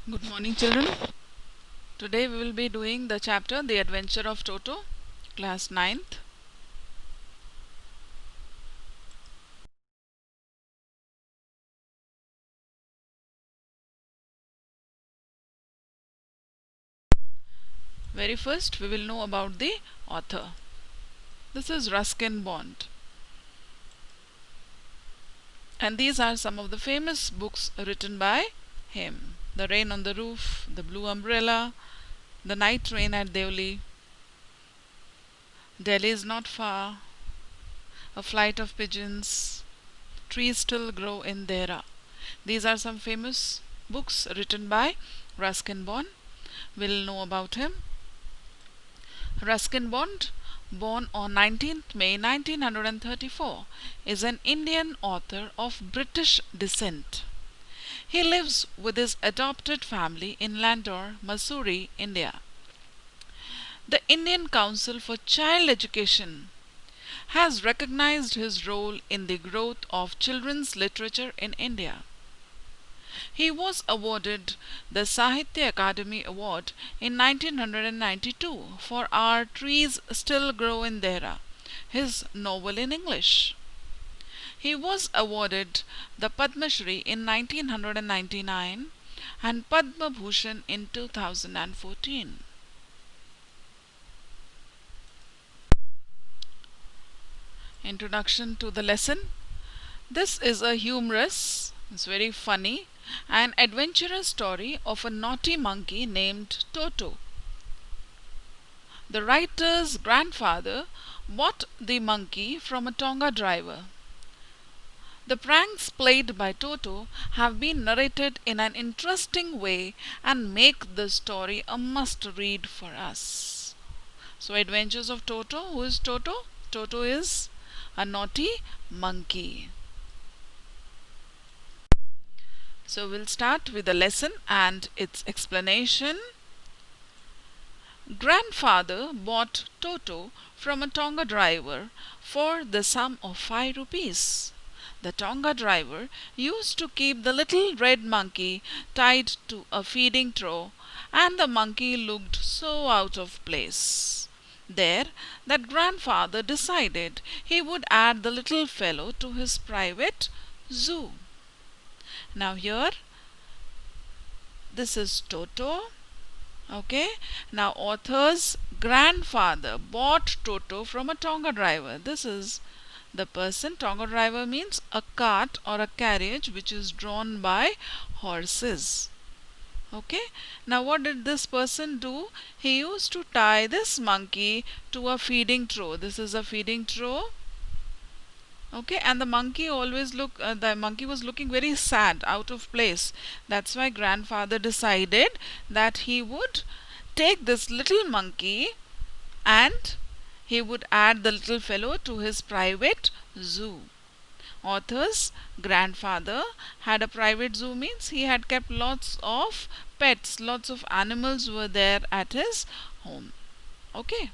Good morning, children. Today we will be doing the chapter The Adventure of Toto, class 9th. Very first, we will know about the author. This is Ruskin Bond, and these are some of the famous books written by him: The Rain on the Roof, The Blue Umbrella, The Night Train at Deoli, Delhi is Not Far, A Flight of Pigeons, Trees Still Grow in Dehra. These are some famous books written by Ruskin Bond. We'll know about him. Ruskin Bond, born on 19th May 1934, is an Indian author of British descent. He lives with his adopted family in Landor, Mussoorie, India. The Indian Council for Child Education has recognized his role in the growth of children's literature in India. He was awarded the Sahitya Akademi Award in 1992 for Our Trees Still Grow in Dehra, his novel in English. He was awarded the Padma Shri in 1999 and Padma Bhushan in 2014. Introduction to the lesson. This is a humorous, it's very funny, an adventurous story of a naughty monkey named Toto. The writer's grandfather bought the monkey from a Tonga driver. The pranks played by Toto have been narrated in an interesting way and make the story a must-read for us. So, Adventures of Toto. Who is Toto? Toto is a naughty monkey. So we'll start with the lesson and its explanation. Grandfather bought Toto from a Tonga driver for the sum of 5 rupees. The Tonga driver used to keep the little red monkey tied to a feeding trough, and the monkey looked so out of place there that grandfather decided he would add the little fellow to his private zoo. Now here, this is Toto. Okay. Now author's grandfather bought Toto from a Tonga driver. This is the person. Tonga driver means a cart or a carriage which is drawn by horses. Okay. Now what did this person do? He used to tie this monkey to a feeding trough. This is a feeding trough. Okay, and the monkey was looking very sad, out of place. That's why grandfather decided that he would take this little monkey and he would add the little fellow to his private zoo. Author's grandfather had a private zoo, means he had kept lots of pets, lots of animals were there at his home. Okay.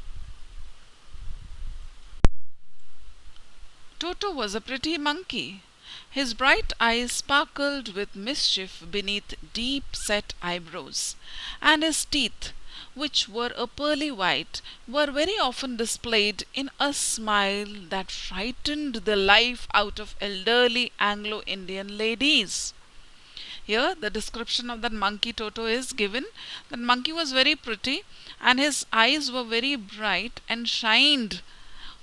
Toto was a pretty monkey. His bright eyes sparkled with mischief beneath deep-set eyebrows, and his teeth, which were a pearly white, were very often displayed in a smile that frightened the life out of elderly Anglo-Indian ladies. Here the description of that monkey Toto is given. That monkey was very pretty and his eyes were very bright and shined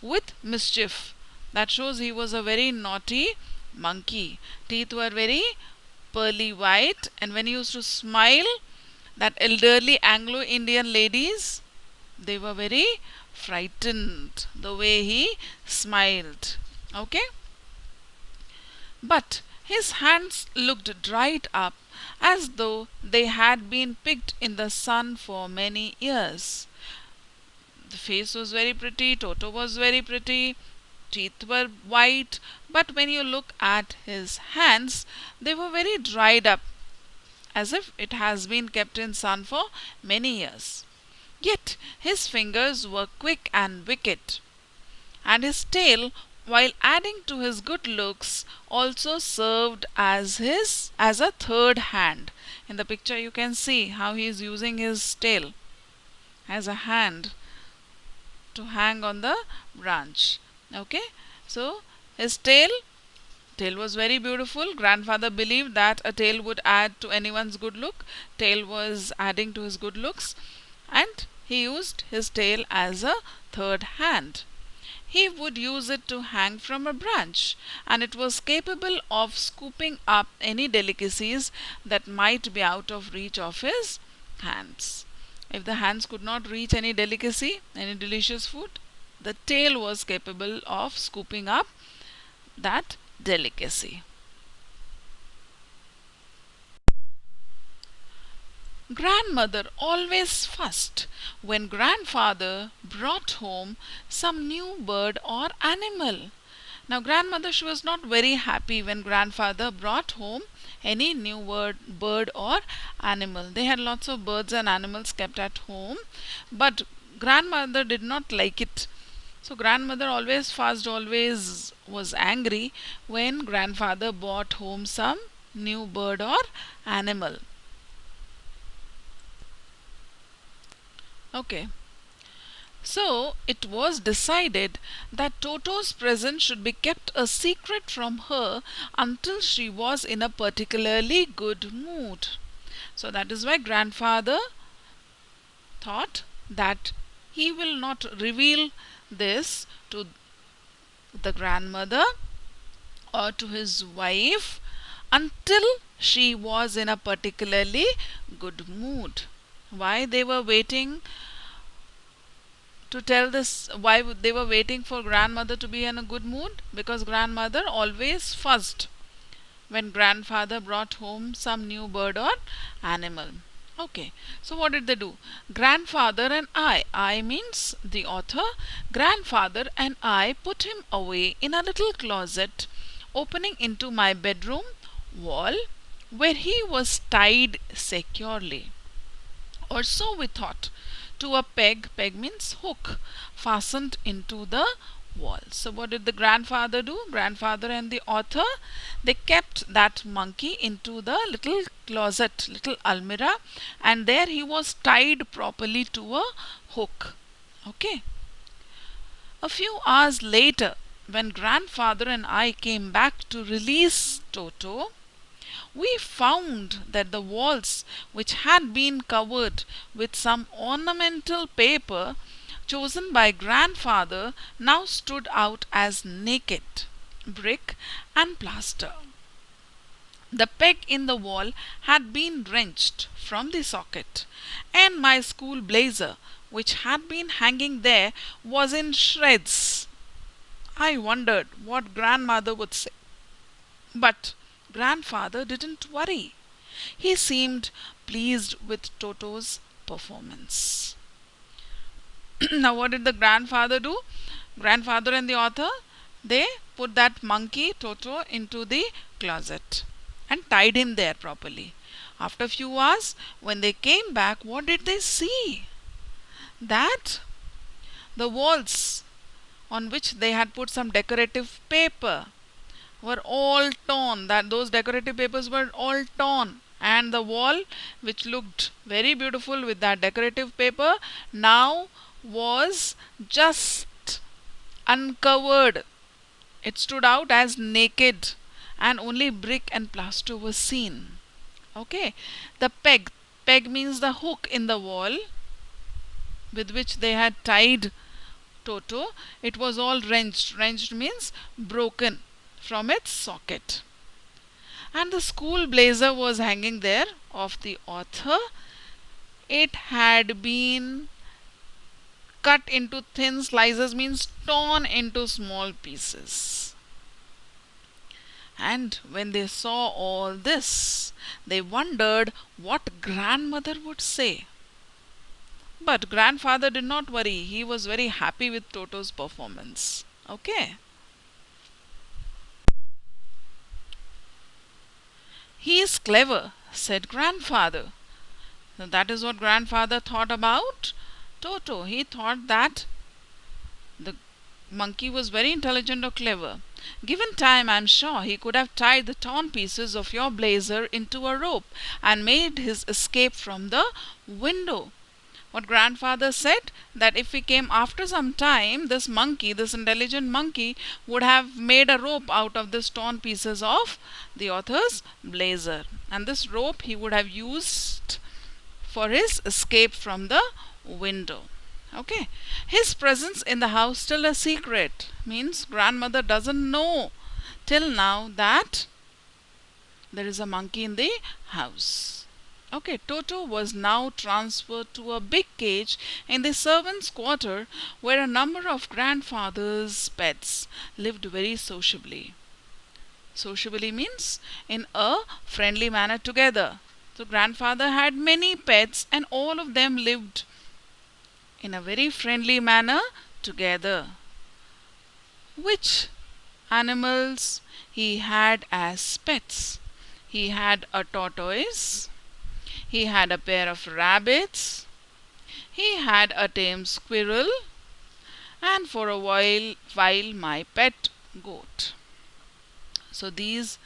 with mischief. That shows he was a very naughty monkey. Teeth were very pearly white, and when he used to smile, that elderly Anglo-Indian ladies, they were very frightened the way he smiled. Okay? But his hands looked dried up as though they had been picked in the sun for many years. The face was very pretty, Toto was very pretty, teeth were white, but when you look at his hands, they were very dried up, as if it has been kept in sun for many years. Yet his fingers were quick and wicked, and his tail while adding to his good looks, also served as a third hand. In the picture you can see how he is using his tail as a hand to hang on the branch. Okay, so his tail was very beautiful. Grandfather believed that a tail would add to anyone's good look. Tail was adding to his good looks, and he used his tail as a third hand. He would use it to hang from a branch, and it was capable of scooping up any delicacies that might be out of reach of his hands. If the hands could not reach any delicacy, any delicious food, the tail was capable of scooping up that delicacy. Grandmother always fussed when grandfather brought home some new bird or animal. Now, grandmother, she was not very happy when grandfather brought home any new bird or animal. They had lots of birds and animals kept at home, but grandmother did not like it. So, grandmother always fussed, always was angry when grandfather brought home some new bird or animal. Okay. So it was decided that Toto's present should be kept a secret from her until she was in a particularly good mood. So that is why grandfather thought that he will not reveal this to the grandmother or to his wife until she was in a particularly good mood. Why they were waiting to tell this, why they were waiting for grandmother to be in a good mood? Because grandmother always fussed when grandfather brought home some new bird or animal. Okay, so what did they do? Grandfather and I means the author, grandfather and I put him away in a little closet opening into my bedroom wall where he was tied securely. Or so we thought, to a peg means hook, fastened into the wall. So what did the grandfather do? Grandfather and the author, they kept that monkey into the little closet, little almirah, and there he was tied properly to a hook. Okay. A few hours later, when grandfather and I came back to release Toto, we found that the walls, which had been covered with some ornamental paper chosen by grandfather, now stood out as naked brick and plaster. The peg in the wall had been wrenched from the socket, and my school blazer, which had been hanging there, was in shreds. I wondered what grandmother would say. But grandfather didn't worry. He seemed pleased with Toto's performance. Now, what did the grandfather do? Grandfather and the author, they put that monkey Toto into the closet and tied him there properly. After a few hours, when they came back, what did they see? That the walls on which they had put some decorative paper were all torn, that those decorative papers were all torn, and the wall, which looked very beautiful with that decorative paper, now was just uncovered. It stood out as naked, and only brick and plaster was seen. Okay, the peg means the hook in the wall with which they had tied Toto, it was all wrenched. Wrenched means broken from its socket. And the school blazer was hanging there of the author. It had been cut into thin slices, means torn into small pieces. And when they saw all this, they wondered what grandmother would say. But grandfather did not worry. He was very happy with Toto's performance. Okay. He is clever, said grandfather. So that is what grandfather thought about Toto. He thought that the monkey was very intelligent or clever. Given time, I'm sure he could have tied the torn pieces of your blazer into a rope and made his escape from the window. What grandfather said, that if we came after some time, this monkey, this intelligent monkey, would have made a rope out of the torn pieces of the author's blazer, and this rope he would have used for his escape from the window. Okay, his presence in the house still a secret, means grandmother doesn't know till now that there is a monkey in the house. Okay, Toto was now transferred to a big cage in the servants' quarter where a number of grandfather's pets lived very sociably. Sociably means in a friendly manner together. So grandfather had many pets and all of them lived in a very friendly manner together. Which animals he had as pets? He had a tortoise. He had a pair of rabbits. He had a tame squirrel. And for a while my pet goat. So these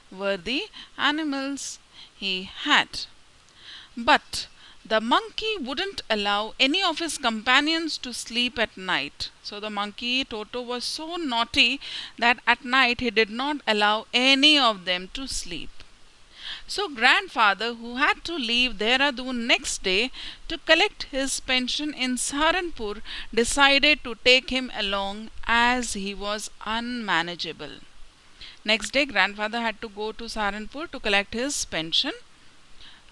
were the animals he had. But the monkey wouldn't allow any of his companions to sleep at night. So the monkey Toto was so naughty that at night he did not allow any of them to sleep. So grandfather, who had to leave Dehradun next day to collect his pension in Saharanpur, decided to take him along as he was unmanageable. Next day grandfather had to go to Saharanpur to collect his pension.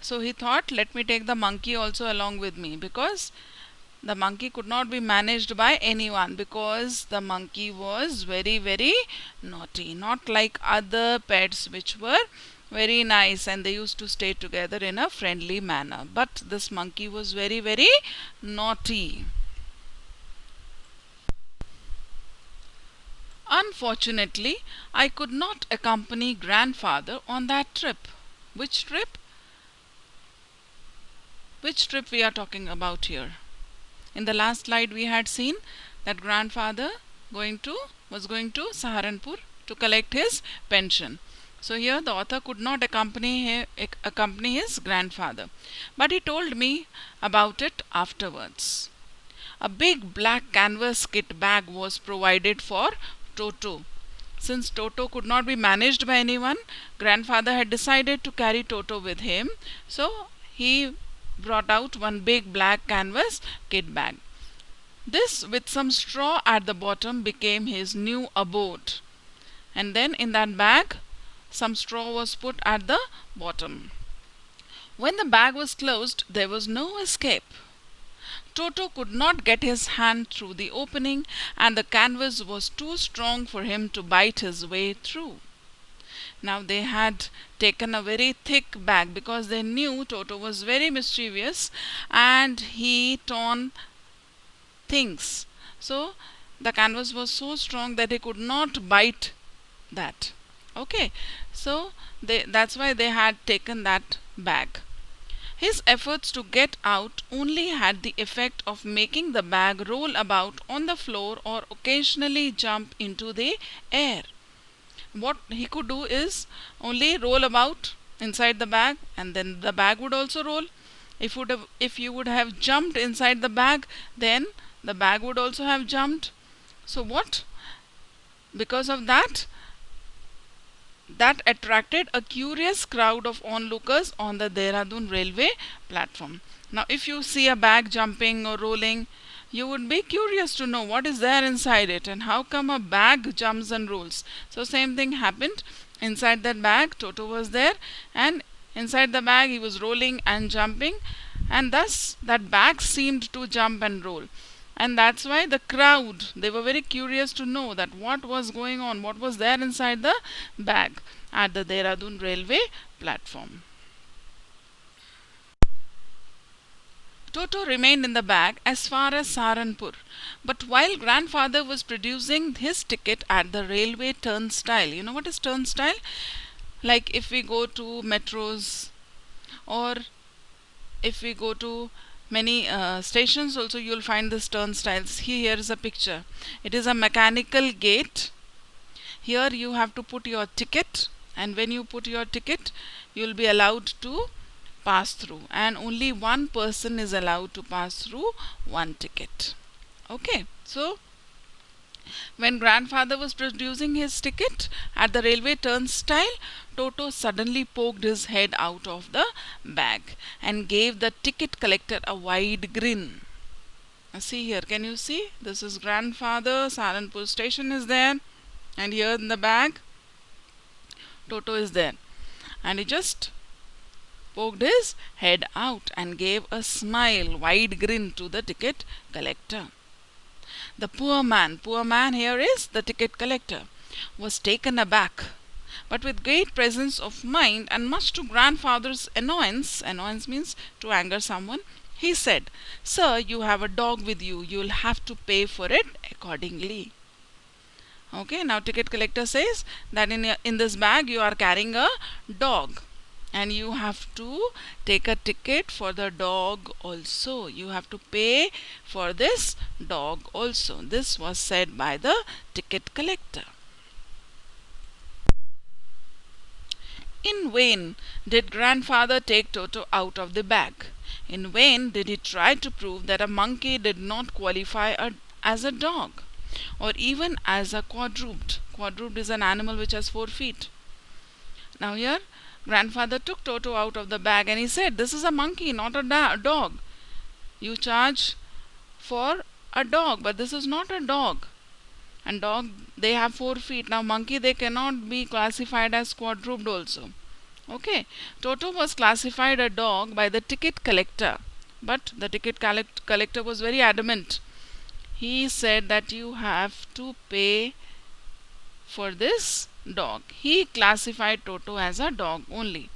So he thought, let me take the monkey also along with me, because the monkey could not be managed by anyone, because the monkey was very, very naughty, not like other pets which were very nice and they used to stay together in a friendly manner. But this monkey was very, very naughty. Unfortunately, I could not accompany grandfather on that trip. Which trip? Which trip we are talking about here? In the last slide we had seen that grandfather was going to Saharanpur to collect his pension. So here the author could not accompany his grandfather. But he told me about it afterwards. A big black canvas kit bag was provided for Toto. Since Toto could not be managed by anyone, grandfather had decided to carry Toto with him. So he brought out one big black canvas kit bag. This, with some straw at the bottom, became his new abode. And then in that bag, some straw was put at the bottom. When the bag was closed, there was no escape. Toto could not get his hand through the opening, and the canvas was too strong for him to bite his way through. Now they had taken a very thick bag because they knew Toto was very mischievous and he torn things. So the canvas was so strong that he could not bite that. Okay, so that's why they had taken that bag. His efforts to get out only had the effect of making the bag roll about on the floor or occasionally jump into the air. What he could do is only roll about inside the bag, and then the bag would also roll. If you would have jumped inside the bag, then the bag would also have jumped. So what? Because of that attracted a curious crowd of onlookers on the Dehradun railway platform. Now if you see a bag jumping or rolling, you would be curious to know what is there inside it and how come a bag jumps and rolls. So same thing happened. Inside that bag, Toto was there, and inside the bag he was rolling and jumping, and thus that bag seemed to jump and roll. And that's why the crowd, they were very curious to know that what was going on, what was there inside the bag at the Dehradun railway platform. Toto remained in the bag as far as Saharanpur, but while grandfather was producing his ticket at the railway turnstile, you know what is turnstile? Like if we go to metros or if we go to many stations also you will find this turnstiles. Here is a picture. It is a mechanical gate. Here you have to put your ticket, and when you put your ticket you will be allowed to pass through, and only one person is allowed to pass through one ticket. Okay, so when grandfather was producing his ticket at the railway turnstile, Toto suddenly poked his head out of the bag and gave the ticket collector a wide grin. See here, can you see? This is grandfather, Saharanpur station is there, and here in the bag, Toto is there. And he just poked his head out and gave a smile, wide grin to the ticket collector. The poor man here is the ticket collector, was taken aback, but with great presence of mind and much to grandfather's annoyance means to anger someone, he said, "Sir, you have a dog with you. You will have to pay for it accordingly." Okay, now ticket collector says that in this bag you are carrying a dog, and you have to take a ticket for the dog also. You have to pay for this dog also. This was said by the ticket collector. In vain did grandfather take Toto out of the bag. In vain did he try to prove that a monkey did not qualify as a dog, or even as a quadruped. Quadruped is an animal which has 4 feet. Now here, grandfather took Toto out of the bag and he said, "This is a monkey, not a dog. You charge for a dog, but this is not a dog. And dog, they have 4 feet. Now monkey, they cannot be classified as quadruped also." Okay, Toto was classified a dog by the ticket collector, but the ticket collector was very adamant. He said that you have to pay for this dog. He classified Toto as a dog only,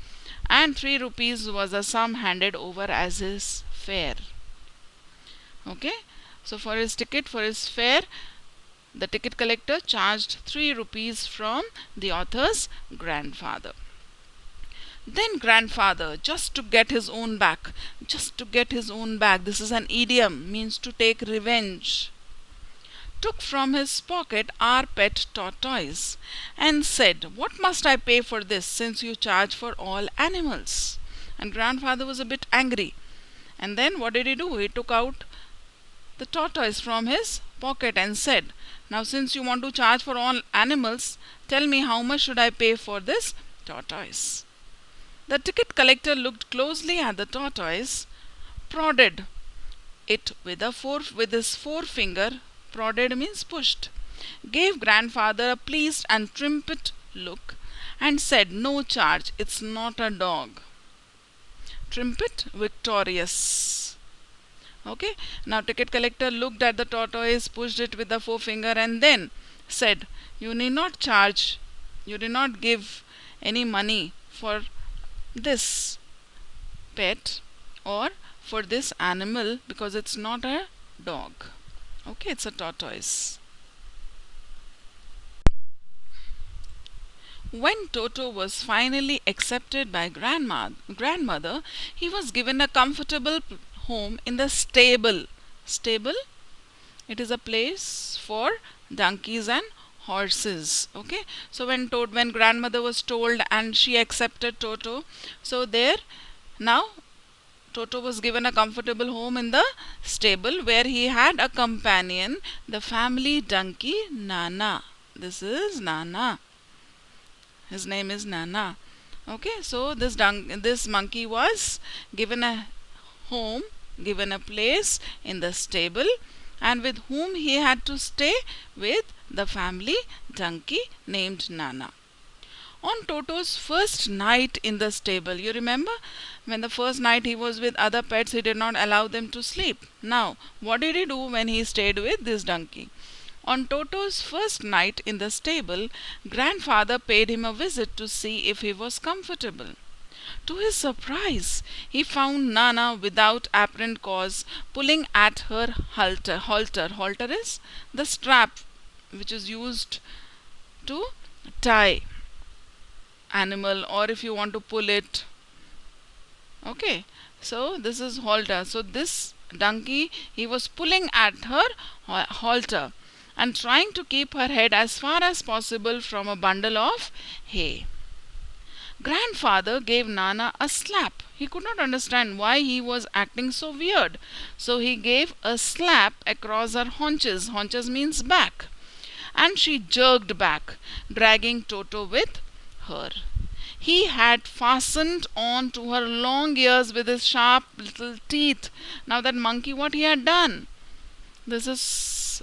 and 3 rupees was the sum handed over as his fare. Okay, so for his ticket, for his fare, the ticket collector charged 3 rupees from the author's grandfather. Then grandfather, just to get his own back, this is an idiom, means to take revenge, took from his pocket our pet tortoise and said, "What must I pay for this, since you charge for all animals?" And grandfather was a bit angry. And then what did he do? He took out the tortoise from his pocket and said, "Now since you want to charge for all animals, tell me how much should I pay for this tortoise?" The ticket collector looked closely at the tortoise, prodded it with his forefinger. Prodded means pushed. Gave grandfather a pleased and triumphant look and said, "No charge, it's not a dog." Triumphant, victorious. Okay, now ticket collector looked at the tortoise, pushed it with the forefinger and then said, "You need not charge, you did not give any money for this pet or for this animal because it's not a dog. Okay, it's a tortoise." When Toto was finally accepted by grandmother, he was given a comfortable home in the stable. Stable? It is a place for donkeys and horses. Okay, so when grandmother was told and she accepted Toto, so there now Toto was given a comfortable home in the stable where he had a companion, the family donkey Nana. This is Nana. His name is Nana. Okay, so this monkey was given a home, given a place in the stable, and with whom he had to stay with the family donkey named Nana. On Toto's first night in the stable, you remember when the first night he was with other pets, he did not allow them to sleep. Now, what did he do when he stayed with this donkey? On Toto's first night in the stable, grandfather paid him a visit to see if he was comfortable. To his surprise, he found Nana without apparent cause pulling at her halter. Halter is the strap which is used to tie animal, or if you want to pull it. Okay, so this is halter. So this donkey, he was pulling at her halter and trying to keep her head as far as possible from a bundle of hay. Grandfather gave Nana a slap. He could not understand why he was acting so weird. So he gave a slap across her haunches. Haunches means back. And she jerked back, dragging Toto with her. He had fastened on to her long ears with his sharp little teeth. Now that monkey, what he had done? This is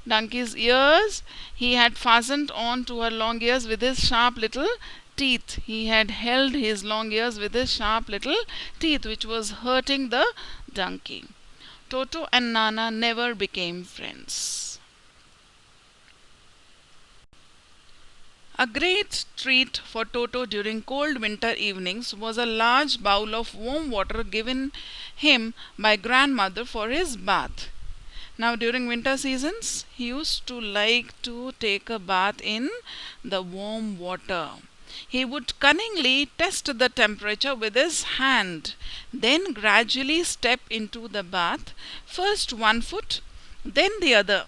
donkey's ears. He had fastened on to her long ears with his sharp little teeth. He had held his long ears with his sharp little teeth, which was hurting the donkey. Toto and Nana never became friends. A great treat for Toto during cold winter evenings was a large bowl of warm water given him by grandmother for his bath. Now during winter seasons, he used to like to take a bath in the warm water. He would cunningly test the temperature with his hand, then gradually step into the bath, first one foot, then the other,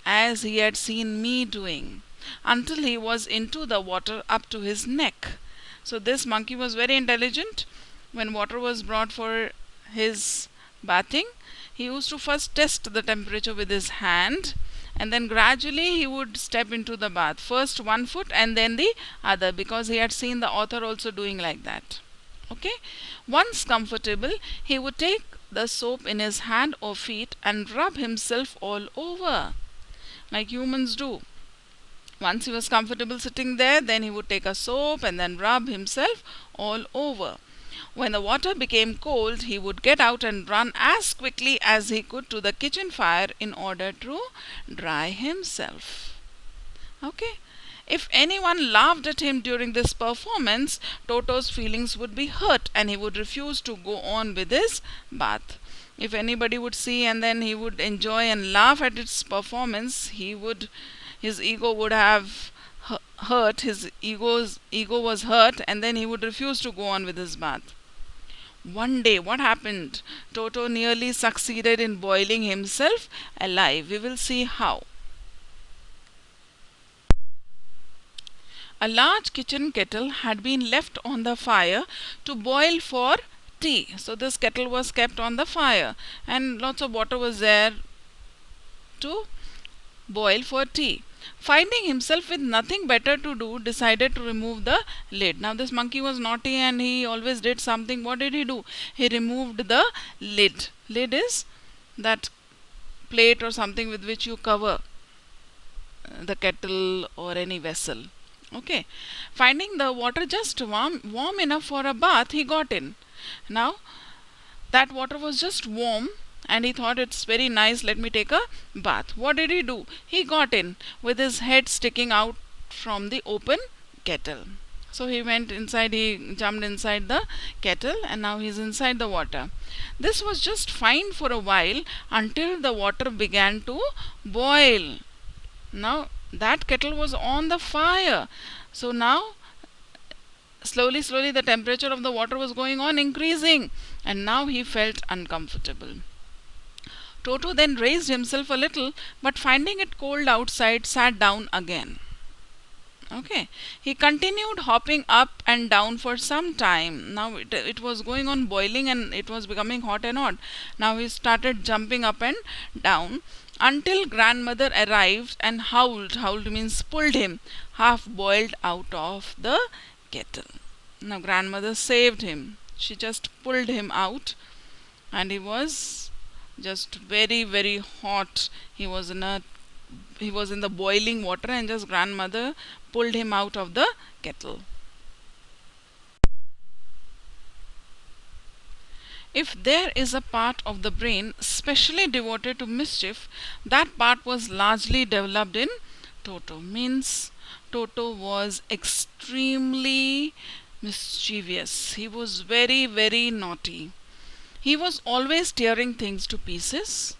as he had seen me doing, until he was into the water up to his neck. So this monkey was very intelligent. When water was brought for his bathing, he used to first test the temperature with his hand, and then gradually he would step into the bath, first one foot and then the other, because he had seen the author also doing like that. Okay, once comfortable, he would take the soap in his hand or feet and rub himself all over like humans do. Once he was comfortable sitting there, then he would take a soap and then rub himself all over. When the water became cold, he would get out and run as quickly as he could to the kitchen fire in order to dry himself. Okay? If anyone laughed at him during this performance, Toto's feelings would be hurt and he would refuse to go on with his bath. If anybody would see and then he would enjoy and laugh at its performance, his ego would have hurt, his ego was hurt, and then he would refuse to go on with his bath. One day, what happened? Toto nearly succeeded in boiling himself alive. We will see how. A large kitchen kettle had been left on the fire to boil for tea. So this kettle was kept on the fire and lots of water was there to boil for tea. Finding himself with nothing better to do, decided to remove the lid. Now this monkey was naughty and he always did something. What did he do? He removed the lid. Lid is that plate or something with which you cover the kettle or any vessel. Okay. Finding the water just warm enough for a bath, he got in. Now that water was just warm and he thought it's very nice, let me take a bath. What did he do? He got in with his head sticking out from the open kettle. So he went inside, he jumped inside the kettle and now he's inside the water. This was just fine for a while until the water began to boil. Now that kettle was on the fire. So now slowly the temperature of the water was going on increasing and now he felt uncomfortable. Toto then raised himself a little, but finding it cold outside, sat down again. Okay. He continued hopping up and down for some time. Now it was going on boiling and it was becoming hot and hot. Now he started jumping up and down until grandmother arrived and howled. Howled means pulled him half boiled out of the kettle. Now grandmother saved him. She just pulled him out and he was just very hot. He was in the boiling water and just grandmother pulled him out of the kettle. If there is a part of the brain specially devoted to mischief, that part was largely developed in Toto. Means Toto was extremely mischievous. He was very naughty. He was always tearing things to pieces.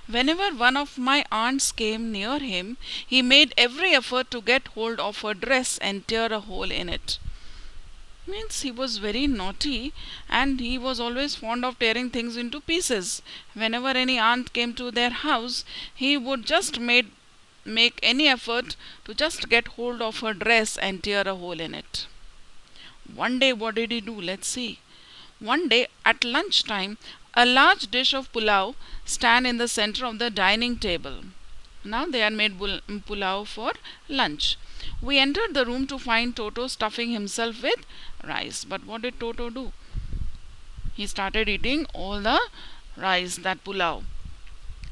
Whenever one of my aunts came near him, he made every effort to get hold of her dress and tear a hole in it. Means he was very naughty and he was always fond of tearing things into pieces. Whenever any aunt came to their house, he would just make any effort to just get hold of her dress and tear a hole in it. One day, what did he do? Let's see. One day at lunchtime, a large dish of pulao stand in the center of the dining table. Now they had made pulao for lunch. We entered the room to find Toto stuffing himself with rice. But what did Toto do? He started eating all the rice, that pulao.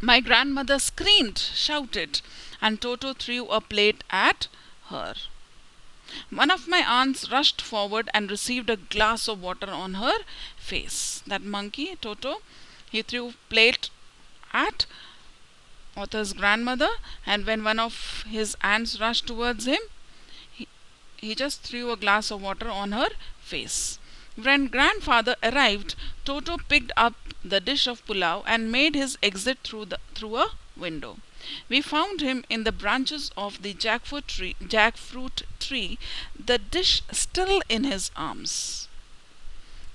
My grandmother screamed, shouted, and Toto threw a plate at her. One of my aunts rushed forward and received a glass of water on her face. That monkey, Toto, he threw plate at author's grandmother, and when one of his aunts rushed towards him, he, he just threw a glass of water on her face. When grandfather arrived, Toto picked up the dish of pulao and made his exit through a window. We found him in the branches of the jackfruit tree, the dish still in his arms.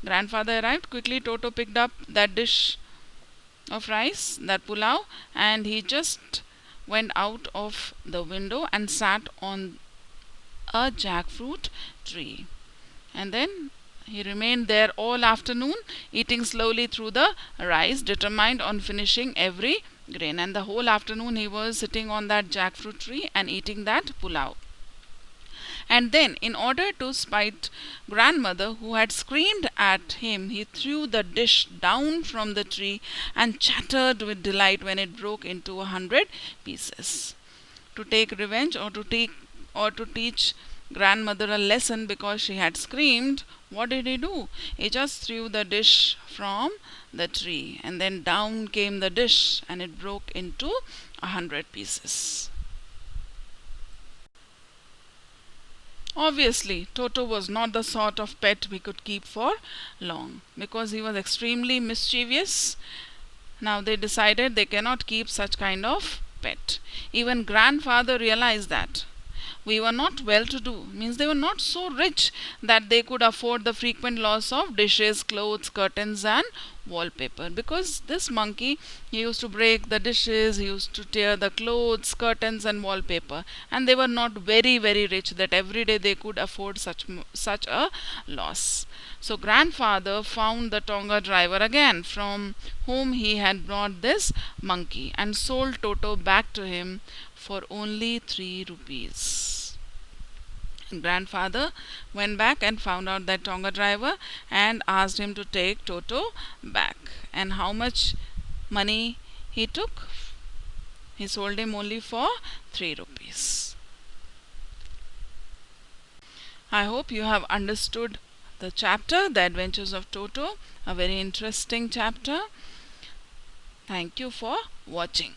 Grandfather arrived. Quickly, Toto picked up that dish of rice, that pulao, and he just went out of the window and sat on a jackfruit tree. And then he remained there all afternoon, eating slowly through the rice, determined on finishing every grain. And the whole afternoon he was sitting on that jackfruit tree and eating that pulao. And then, in order to spite grandmother, who had screamed at him, he threw the dish down from the tree and chattered with delight when it broke into 100 pieces. To take revenge or to teach grandmother a lesson because she had screamed, what did he do? He just threw the dish from the tree, and then down came the dish and it broke into 100 pieces. Obviously, Toto was not the sort of pet we could keep for long because he was extremely mischievous. Now they decided they cannot keep such kind of pet. Even grandfather realized that. We were not well to do, means they were not so rich that they could afford the frequent loss of dishes, clothes, curtains, and wallpaper. Because this monkey, he used to break the dishes, he used to tear the clothes, curtains, and wallpaper, and they were not very, very rich that every day they could afford such a loss. So grandfather found the Tonga driver again, from whom he had brought this monkey, and sold Toto back to him for only 3 rupees. Grandfather went back and found out that Tonga driver and asked him to take Toto back. And how much money he took? He sold him only for 3 rupees. I hope you have understood the chapter, The Adventures of Toto, a very interesting chapter. Thank you for watching.